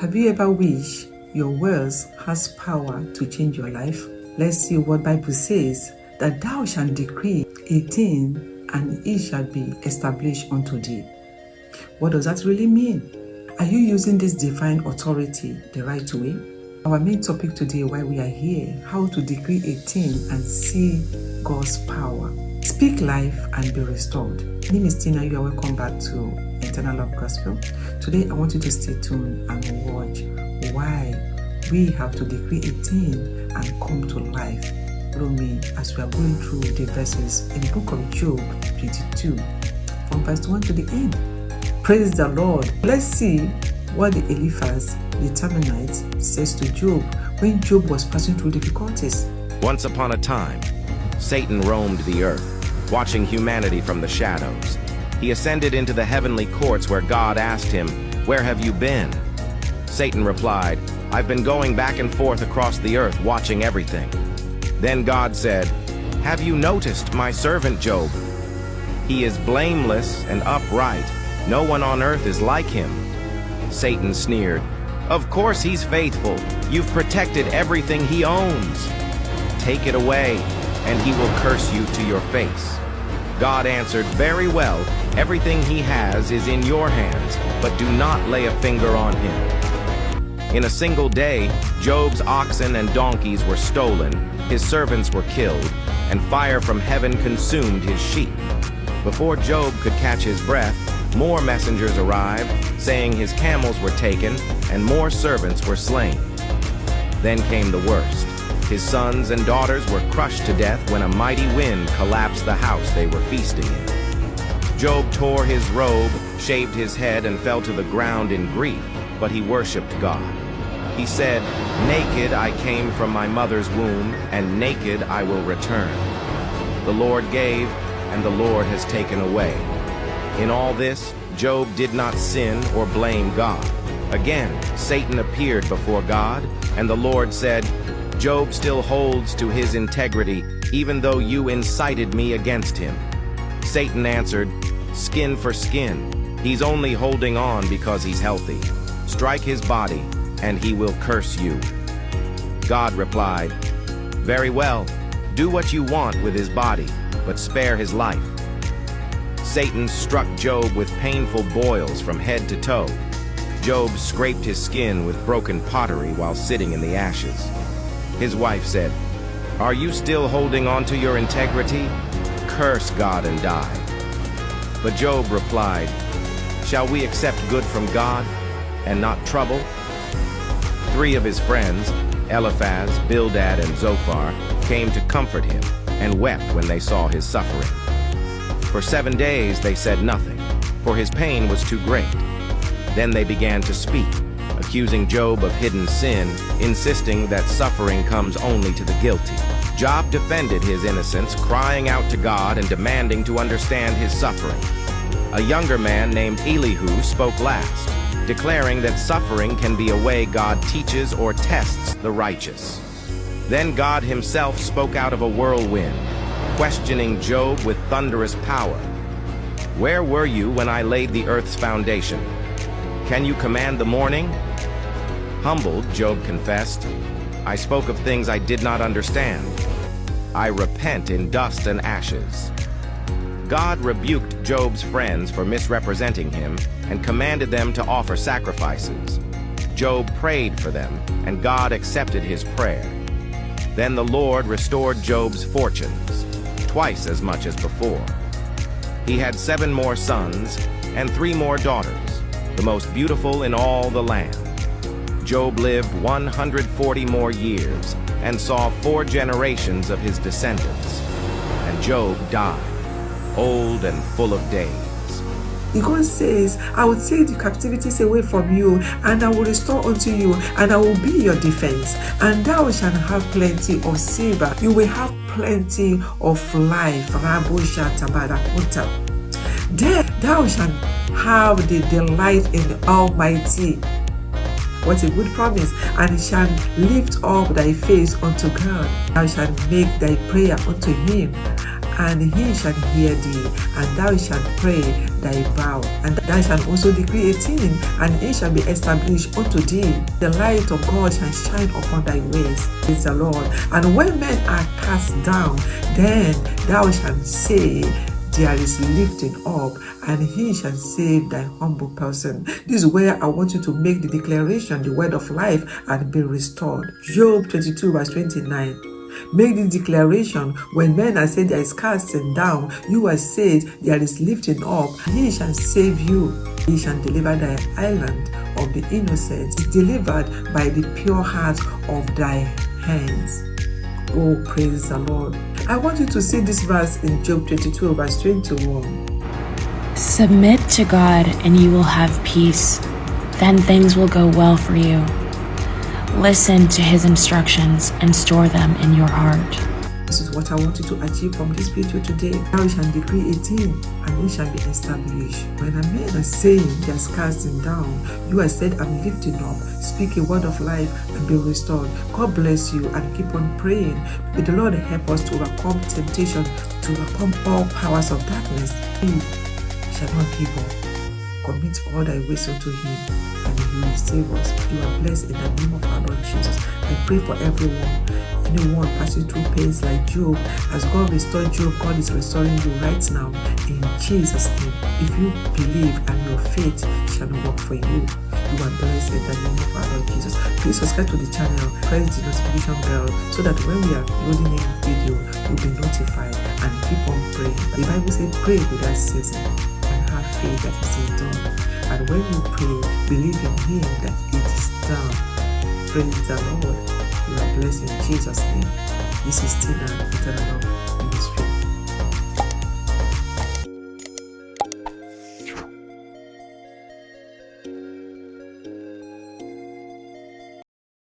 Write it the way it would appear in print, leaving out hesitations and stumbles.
Have you ever wished your words has power to change your life? Let's see what Bible says, that thou shalt decree a thing and it shall be established unto thee. What does that really mean? Are you using this divine authority the right way? Our main topic today, why we are here, how to decree a thing and see God's power. Speak life and be restored. My name is Tina. You are welcome back to Eternal Love Gospel. Today, I want you to stay tuned and watch why we have to decree a thing and come to life. Follow me as we are going through the verses in the book of Job 22, from verse 1 to the end. Praise the Lord. Let's see what the Eliphaz the Temanite says to Job when Job was passing through difficulties. Once upon a time, Satan roamed the earth, watching humanity from the shadows. He ascended into the heavenly courts where God asked him, "Where have you been?" Satan replied, "I've been going back and forth across the earth, watching everything." Then God said, "Have you noticed my servant Job? He is blameless and upright. No one on earth is like him." Satan sneered, "Of course he's faithful. You've protected everything he owns. Take it away, and he will curse you to your face." God answered, "Very well, everything he has is in your hands, but do not lay a finger on him." In a single day, Job's oxen and donkeys were stolen, his servants were killed, and fire from heaven consumed his sheep. Before Job could catch his breath, more messengers arrived, saying his camels were taken, and more servants were slain. Then came the worst. His sons and daughters were crushed to death when a mighty wind collapsed the house they were feasting in. Job tore his robe, shaved his head, and fell to the ground in grief, but he worshipped God. He said, "Naked I came from my mother's womb, and naked I will return. The Lord gave, and the Lord has taken away." In all this, Job did not sin or blame God. Again, Satan appeared before God, and the Lord said, "Job still holds to his integrity, even though you incited me against him." Satan answered, "Skin for skin. He's only holding on because he's healthy. Strike his body, and he will curse you." God replied, "Very well. Do what you want with his body, but spare his life." Satan struck Job with painful boils from head to toe. Job scraped his skin with broken pottery while sitting in the ashes. His wife said, "Are you still holding on to your integrity? Curse God and die." But Job replied, "Shall we accept good from God and not trouble?" 3 of his friends, Eliphaz, Bildad, and Zophar, came to comfort him and wept when they saw his suffering. For 7 days they said nothing, for his pain was too great. Then they began to speak, accusing Job of hidden sin, insisting that suffering comes only to the guilty. Job defended his innocence, crying out to God and demanding to understand his suffering. A younger man named Elihu spoke last, declaring that suffering can be a way God teaches or tests the righteous. Then God himself spoke out of a whirlwind, questioning Job with thunderous power. "Where were you when I laid the earth's foundation? Can you command the morning?" Humbled, Job confessed, "I spoke of things I did not understand. I repent in dust and ashes." God rebuked Job's friends for misrepresenting him and commanded them to offer sacrifices. Job prayed for them, and God accepted his prayer. Then the Lord restored Job's fortunes, twice as much as before. He had 7 more sons and 3 more daughters, the most beautiful in all the land. Job lived 140 more years and saw 4 generations of his descendants. And Job died, old and full of days. God says, "I will take the captivities away from you, and I will restore unto you, and I will be your defense. And thou shalt have plenty of silver. You will have plenty of life. Then thou shalt have the delight in the Almighty." What a good promise. "And shalt lift up thy face unto God. Thou shalt make thy prayer unto him, and he shall hear thee, and thou shalt pray thy vow, and thou shalt also decree a thing, and it shall be established unto thee. The light of God shall shine upon thy ways, praise the Lord. And when men are cast down, then thou shalt say, there is lifting up, and he shall save thy humble person. This is where I want you to make the declaration, the word of life, and be restored. Job 22 verse 29. Make the declaration, when men are said there is casting down, you are said there is lifting up. He shall save you. He shall deliver thy island of the innocent, delivered by the pure heart of thy hands. Oh, praise the Lord. I want you to see this verse in Job 22 verse 21. Submit to God and you will have peace. Then things will go well for you. Listen to his instructions and store them in your heart. This is what I want you to achieve from this video today. Thou shalt decree a thing, and it shall be established. When a man is saying there's casting down, you are said, I'm lifting up. Speak a word of life and be restored. God bless you, and keep on praying. May the Lord help us to overcome temptation, to overcome all powers of darkness. He shall not give up. Commit all thy ways unto him, and he will save us. You are blessed in the name of our Lord Jesus. I pray for anyone passing through pains like Job. As God restored Job, God is restoring you right now in Jesus' name. If you believe and your faith shall work for you, you are blessed in the name of our Lord Jesus. Please subscribe to the channel, press the notification bell, so that when we are loading a video, you'll be notified, and keep on praying. The Bible says, pray without ceasing, and have faith that it is done. And when you pray, believe in him that it is done. Praise the Lord. You are blessed in Jesus' name. This is Tina, eternal love.